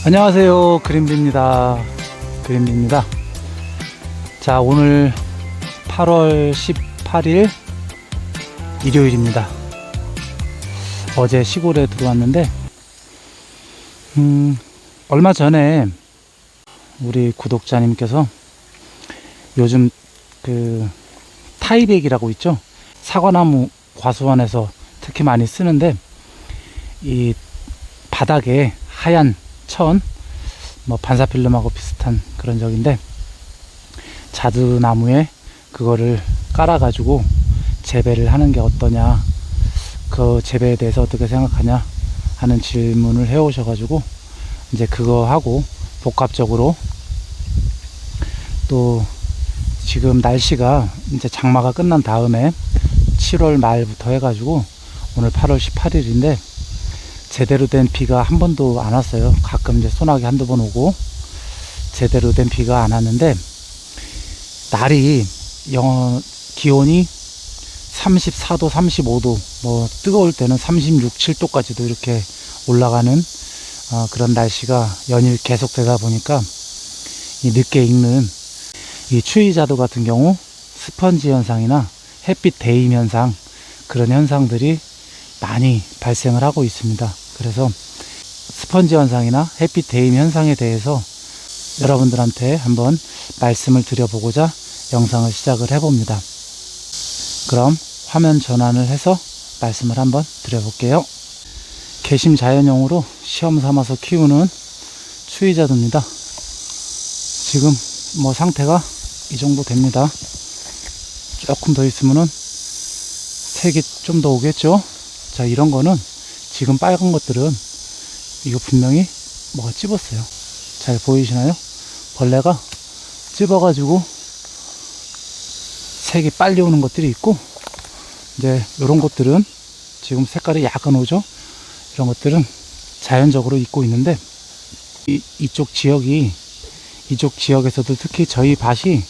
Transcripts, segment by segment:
안녕하세요. 그림비입니다. 그림비입니다. 자, 오늘 8월 18일 일요일입니다. 어제 시골에 들어왔는데 얼마 전에 우리 구독자님께서 요즘 그 타이백이라고 있죠. 사과나무 과수원에서 특히 많이 쓰는데 이 바닥에 하얀 천, 뭐 반사필름하고 비슷한 그런 적인데 자두나무에 그거를 깔아가지고 재배를 하는 게 어떠냐, 그 재배에 대해서 어떻게 생각하냐 하는 질문을 해오셔가지고 이제 그거 하고 복합적으로 또 지금 날씨가 이제 장마가 끝난 다음에 7월 말부터 해가지고 오늘 8월 18일인데 제대로 된 비가 한 번도 안 왔어요. 가끔 이제 소나기 한두 번 오고 제대로 된 비가 안 왔는데 날이 기온이 34도, 35도, 뭐 뜨거울 때는 36, 7도까지도 이렇게 올라가는 그런 날씨가 연일 계속되다 보니까 이 늦게 익는 이 추위자두 같은 경우 스펀지 현상이나 햇빛 대임 현상, 그런 현상들이 많이 발생을 하고 있습니다. 그래서 스펀지 현상이나 햇빛 대임 현상에 대해서 여러분들한테 한번 말씀을 드려보고자 영상을 시작을 해봅니다. 그럼 화면 전환을 해서 말씀을 한번 드려볼게요. 개심 자연용으로 시험 삼아서 키우는 추위자두입니다. 지금 뭐 상태가 이 정도 됩니다. 조금 더 있으면은 색이 좀 더 오겠죠. 자, 이런 거는 지금 빨간 것들은 이거 분명히 뭐가 찝었어요. 잘 보이시나요? 벌레가 찝어가지고 색이 빨리 오는 것들이 있고, 이제 이런 것들은 지금 색깔이 약간 오죠. 이런 것들은 자연적으로 익고 있는데 이쪽 지역에서도 특히 저희 밭이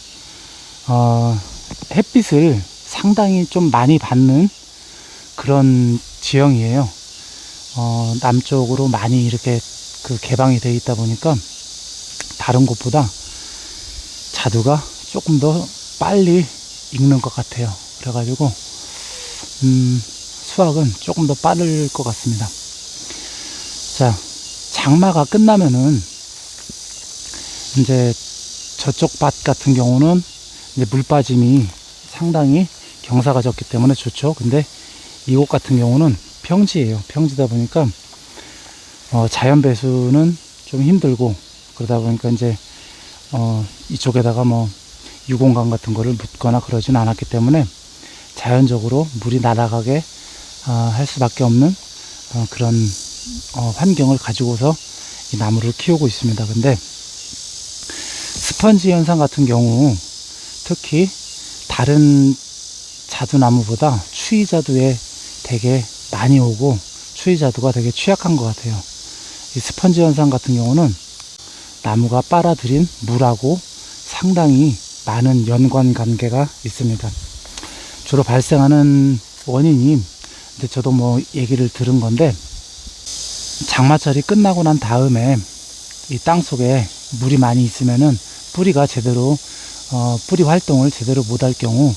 햇빛을 상당히 좀 많이 받는 그런 지형이에요. 남쪽으로 많이 이렇게 그 개방이 되어 있다 보니까 다른 곳보다 자두가 조금 더 빨리 익는 것 같아요. 그래가지고 수확은 조금 더 빠를 것 같습니다. 자, 장마가 끝나면은 이제 저쪽 밭 같은 경우는 이제 물 빠짐이 상당히 경사가 졌기 때문에 좋죠. 근데 이곳 같은 경우는 평지예요. 평지다 보니까 자연 배수는 좀 힘들고, 그러다 보니까 이제 이쪽에다가 뭐 유공강 같은 거를 묻거나 그러진 않았기 때문에 자연적으로 물이 날아가게 할 수밖에 없는 그런 환경을 가지고서 이 나무를 키우고 있습니다. 근데 스펀지 현상 같은 경우 특히 다른 자두나무보다 추위자두에 되게 많이 오고 추위자두가 되게 취약한 것 같아요. 이 스펀지 현상 같은 경우는 나무가 빨아들인 물하고 상당히 많은 연관 관계가 있습니다. 주로 발생하는 원인이, 근데 저도 뭐 얘기를 들은 건데, 장마철이 끝나고 난 다음에 이 땅 속에 물이 많이 있으면은 뿌리가 제대로 뿌리 활동을 제대로 못할 경우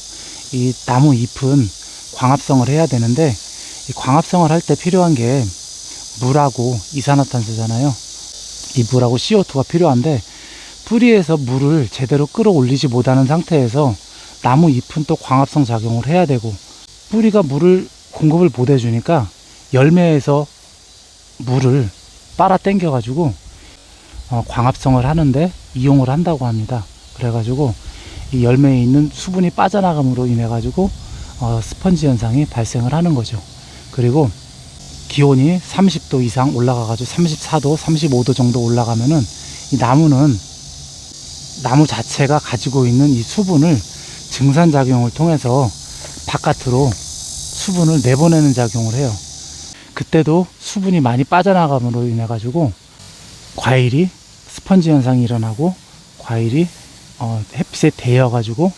이 나무 잎은 광합성을 해야 되는데, 이 광합성을 할 때 필요한 게 물하고 이산화탄소잖아요. 이 물하고 CO2가 필요한데 뿌리에서 물을 제대로 끌어올리지 못하는 상태에서 나무 잎은 또 광합성 작용을 해야 되고, 뿌리가 물을 공급을 못 해주니까 열매에서 물을 빨아 당겨 가지고 광합성을 하는데 이용을 한다고 합니다. 그래가지고 이 열매에 있는 수분이 빠져나감으로 인해 가지고 스펀지 현상이 발생을 하는 거죠. 그리고 기온이 30도 이상 올라가 가지고 34도, 35도 정도 올라가면은 이 나무 자체가 가지고 있는 이 수분을 증산작용을 통해서 바깥으로 수분을 내보내는 작용을 해요. 그때도 수분이 많이 빠져나감으로 인해 가지고 과일이 스펀지 현상이 일어나고, 과일이 햇빛에 데여 가지고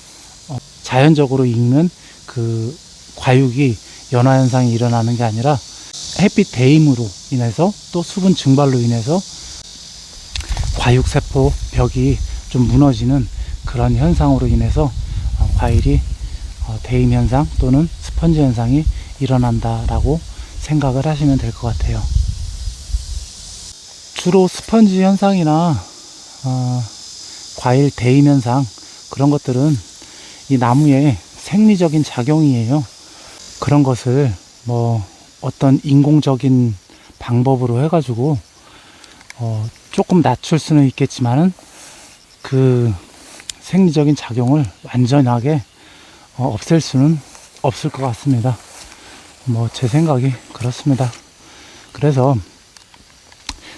자연적으로 익는 그 과육이 연화 현상이 일어나는 게 아니라 햇빛 대임으로 인해서 또 수분 증발로 인해서 과육세포 벽이 좀 무너지는 그런 현상으로 인해서 과일이 대임 현상 또는 스펀지 현상이 일어난다라고 생각을 하시면 될 것 같아요. 주로 스펀지 현상이나 과일 대임 현상, 그런 것들은 이 나무의 생리적인 작용이에요. 그런 것을 뭐 어떤 인공적인 방법으로 해가지고 조금 낮출 수는 있겠지만은 그 생리적인 작용을 완전하게 없앨 수는 없을 것 같습니다. 뭐 제 생각이 그렇습니다. 그래서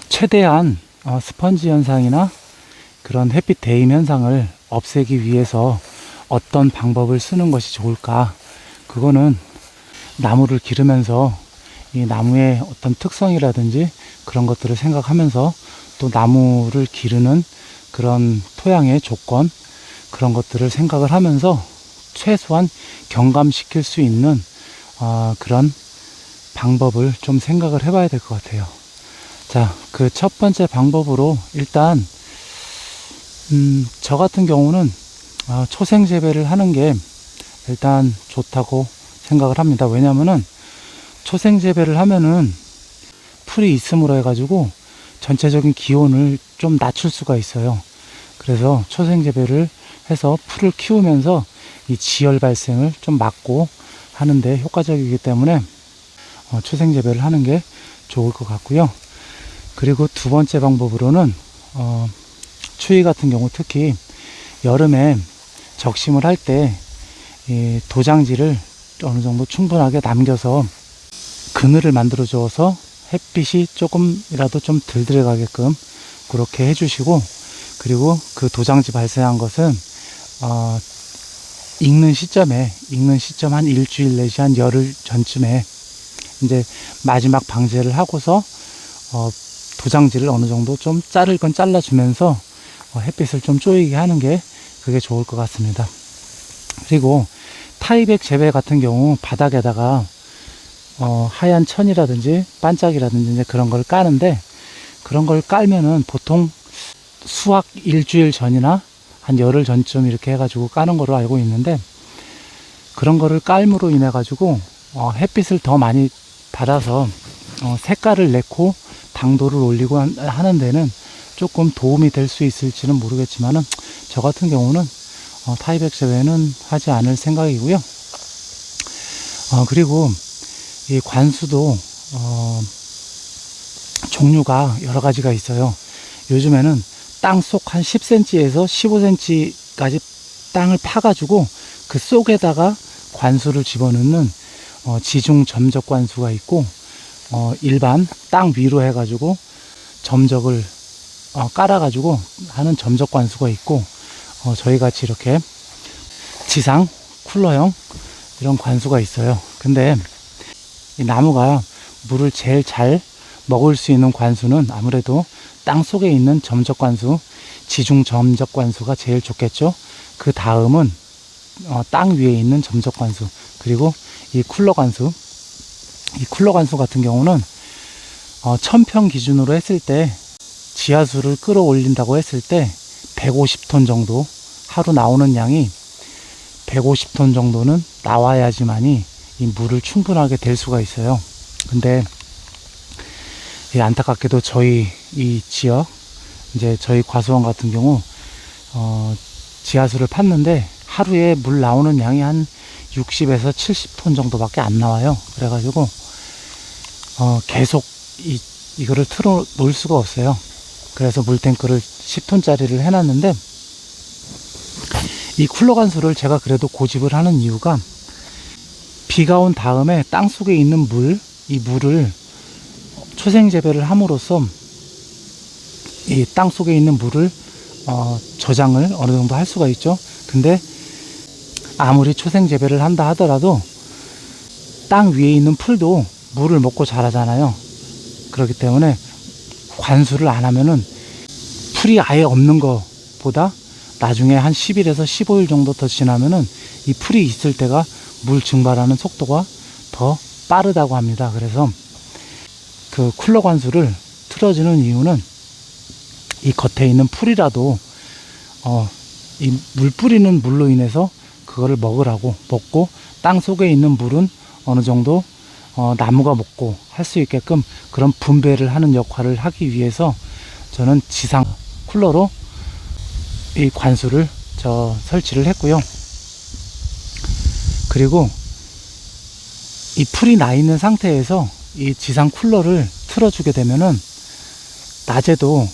최대한 스펀지 현상이나 그런 햇빛 대임 현상을 없애기 위해서 어떤 방법을 쓰는 것이 좋을까? 그거는 나무를 기르면서 이 나무의 어떤 특성이라든지 그런 것들을 생각하면서 또 나무를 기르는 그런 토양의 조건, 그런 것들을 생각을 하면서 최소한 경감시킬 수 있는 그런 방법을 좀 생각을 해봐야 될 것 같아요. 자, 그 첫 번째 방법으로 일단 저 같은 경우는 초생 재배를 하는 게 일단 좋다고 생각을 합니다. 왜냐면은 초생 재배를 하면은 풀이 있음으로 해가지고 전체적인 기온을 좀 낮출 수가 있어요. 그래서 초생 재배를 해서 풀을 키우면서 이 지열 발생을 좀 막고 하는데 효과적이기 때문에 초생 재배를 하는 게 좋을 것 같고요. 그리고 두 번째 방법으로는 추위 같은 경우 특히 여름에 적심을 할 때 도장지를 어느 정도 충분하게 남겨서 그늘을 만들어 주어서 햇빛이 조금이라도 좀 덜 들어가게끔 그렇게 해주시고, 그리고 그 도장지 발생한 것은 익는 시점 한 일주일 내지 한 열흘 전쯤에 이제 마지막 방제를 하고서 도장지를 어느 정도 좀 자를 건 잘라주면서 햇빛을 좀 쪼이게 하는 게 그게 좋을 것 같습니다. 그리고 타이백 재배 같은 경우 바닥에다가 하얀 천이라든지 반짝이라든지 이제 그런 걸 까는데, 그런 걸 깔면은 보통 수확 일주일 전이나 한 열흘 전쯤 이렇게 해가지고 까는 거로 알고 있는데, 그런 거를 깔므로 인해 가지고 햇빛을 더 많이 받아서 색깔을 내고 당도를 올리고 하는 데는 조금 도움이 될 수 있을지는 모르겠지만은 저 같은 경우는 타이백 재배는 하지 않을 생각이고요. 그리고 이 관수도 종류가 여러 가지가 있어요. 요즘에는 땅 속 한 10cm에서 15cm까지 땅을 파가지고 그 속에다가 관수를 집어넣는 지중 점적 관수가 있고, 일반 땅 위로 해가지고 점적을 깔아가지고 하는 점적 관수가 있고, 저희 같이 이렇게 지상 쿨러형 이런 관수가 있어요. 근데 이 나무가 물을 제일 잘 먹을 수 있는 관수는 아무래도 땅 속에 있는 점적 관수, 지중 점적 관수가 제일 좋겠죠. 그 다음은 땅 위에 있는 점적 관수, 그리고 이 쿨러 관수. 이 쿨러 관수 같은 경우는 1000평 기준으로 했을 때 지하수를 끌어올린다고 했을 때 150톤 정도, 하루 나오는 양이 150톤 정도는 나와야지만이 이 물을 충분하게 댈 수가 있어요. 근데 안타깝게도 저희 이 지역, 이제 저희 과수원 같은 경우 지하수를 팠는데 하루에 물 나오는 양이 한 60에서 70톤 정도밖에 안 나와요. 그래가지고 계속 이거를 틀어 놓을 수가 없어요. 그래서 물탱크를 10톤짜리를 해놨는데, 이 쿨러 관수를 제가 그래도 고집을 하는 이유가, 비가 온 다음에 땅속에 있는 이 물을 초생 재배를 함으로써 이 땅속에 있는 물을 저장을 어느 정도 할 수가 있죠. 근데 아무리 초생 재배를 한다 하더라도 땅 위에 있는 풀도 물을 먹고 자라잖아요. 그렇기 때문에 관수를 안 하면은 풀이 아예 없는 것보다 나중에 한 10일에서 15일 정도 더 지나면은 이 풀이 있을 때가 물 증발하는 속도가 더 빠르다고 합니다. 그래서 그 쿨러 관수를 틀어주는 이유는 이 겉에 있는 풀이라도 이 물 뿌리는 물로 인해서 그거를 먹고 땅 속에 있는 물은 어느 정도 나무가 먹고 할 수 있게끔 그런 분배를 하는 역할을 하기 위해서 저는 지상 쿨러로 이 관수를 설치를 했고요. 그리고 이 풀이 나 있는 상태에서 이 지상 쿨러를 틀어주게 되면은 낮에도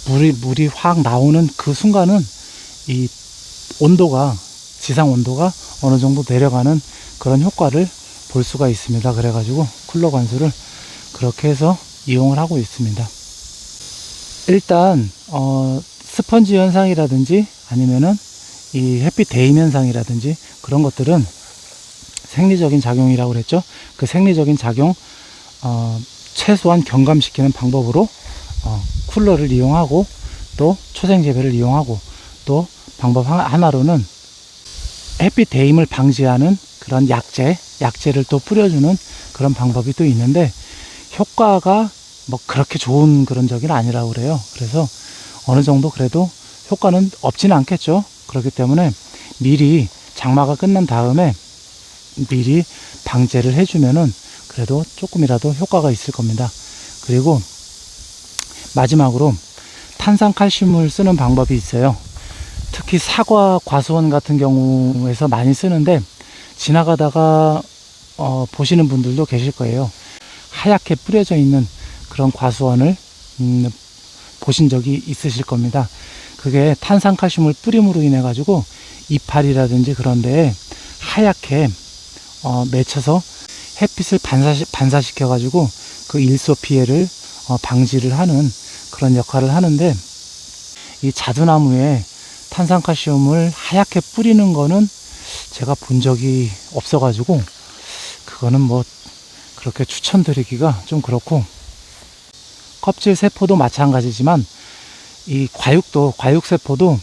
물이 확 나오는 그 순간은 이 온도가 지상 온도가 어느 정도 내려가는 그런 효과를 볼 수가 있습니다. 그래가지고 쿨러 관수를 그렇게 해서 이용을 하고 있습니다. 일단 스펀지 현상이라든지 아니면은 이 햇빛 대임 현상이라든지 그런 것들은 생리적인 작용이라고 그랬죠. 그 생리적인 작용 최소한 경감시키는 방법으로 쿨러를 이용하고 또 초생 재배를 이용하고 또 방법 하나로는 햇빛 대임을 방지하는 그런 약재를 또 뿌려주는 그런 방법이 또 있는데 효과가 뭐 그렇게 좋은 그런 적은 아니라고 그래요. 그래서 어느 정도 그래도 효과는 없지는 않겠죠. 그렇기 때문에 미리 장마가 끝난 다음에 미리 방제를 해주면은 그래도 조금이라도 효과가 있을 겁니다. 그리고 마지막으로 탄산칼슘을 쓰는 방법이 있어요. 특히 사과 과수원 같은 경우에서 많이 쓰는데 지나가다가 보시는 분들도 계실 거예요. 하얗게 뿌려져 있는 그런 과수원을 보신 적이 있으실 겁니다. 그게 탄산칼슘을 뿌림으로 인해 가지고 이파리라든지 그런 데에 하얗게 맺혀서 햇빛을 반사시켜 가지고 그 일소 피해를 방지를 하는 그런 역할을 하는데 이 자두나무에 탄산칼슘을 하얗게 뿌리는 거는 제가 본 적이 없어 가지고 그거는 뭐 그렇게 추천드리기가 좀 그렇고, 껍질 세포도 마찬가지지만 이 과육 세포도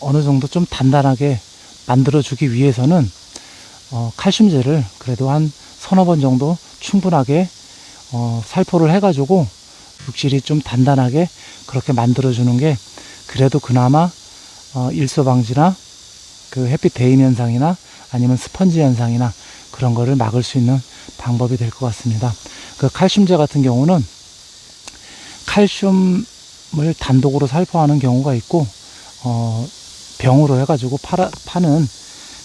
어느 정도 좀 단단하게 만들어 주기 위해서는 칼슘제를 그래도 한 서너 번 정도 충분하게 살포를 해 가지고 육질이 좀 단단하게 그렇게 만들어 주는 게 그래도 그나마 일소 방지나 그 햇빛 대임 현상이나 아니면 스펀지 현상이나 그런 거를 막을 수 있는 방법이 될 것 같습니다. 그 칼슘제 같은 경우는 칼슘을 단독으로 살포하는 경우가 있고 병으로 해가지고 파는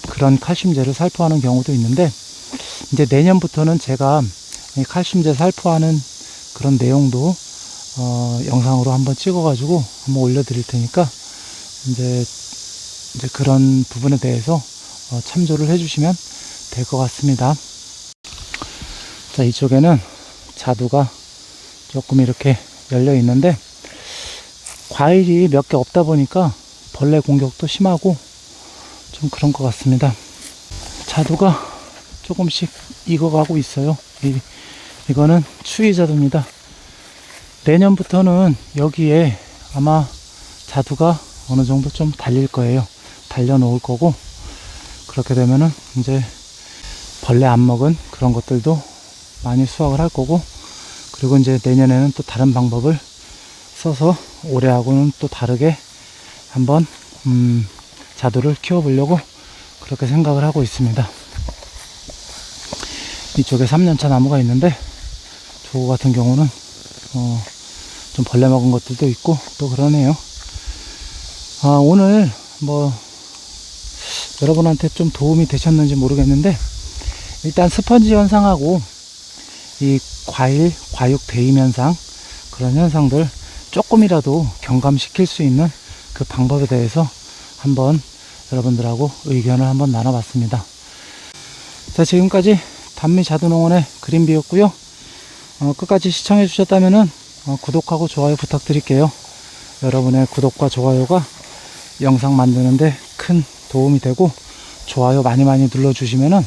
그런 칼슘제를 살포하는 경우도 있는데, 이제 내년부터는 제가 이 칼슘제 살포하는 그런 내용도 영상으로 한번 찍어가지고 한번 올려드릴 테니까 이제 그런 부분에 대해서 참조를 해주시면 될 것 같습니다. 자, 이쪽에는 자두가 조금 이렇게 열려 있는데 과일이 몇 개 없다 보니까 벌레 공격도 심하고 좀 그런 것 같습니다. 자두가 조금씩 익어가고 있어요. 이거는 추위자두입니다. 내년부터는 여기에 아마 자두가 어느 정도 좀 달릴 거예요. 달려 놓을 거고, 그렇게 되면은 이제 벌레 안 먹은 그런 것들도 많이 수확을 할 거고, 그리고 이제 내년에는 또 다른 방법을 써서 올해하고는 또 다르게 한번 자두를 키워 보려고 그렇게 생각을 하고 있습니다. 이쪽에 3년차 나무가 있는데 저거 같은 경우는 좀 벌레 먹은 것들도 있고 또 그러네요. 오늘 뭐 여러분한테 좀 도움이 되셨는지 모르겠는데, 일단 스펀지 현상하고 이 과육 대임 현상, 그런 현상들 조금이라도 경감시킬 수 있는 그 방법에 대해서 한번 여러분들하고 의견을 한번 나눠봤습니다. 자, 지금까지 단미자두농원의 그린비였고요. 끝까지 시청해 주셨다면은 구독하고 좋아요 부탁드릴게요. 여러분의 구독과 좋아요가 영상 만드는데 큰 도움이 되고, 좋아요 많이 눌러주시면은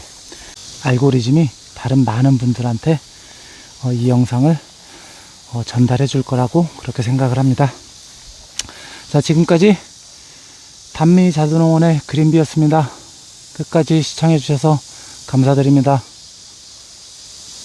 알고리즘이 다른 많은 분들한테 이 영상을 전달해 줄 거라고 그렇게 생각을 합니다. 자, 지금까지 단미자두농원의 그린비였습니다. 끝까지 시청해 주셔서 감사드립니다.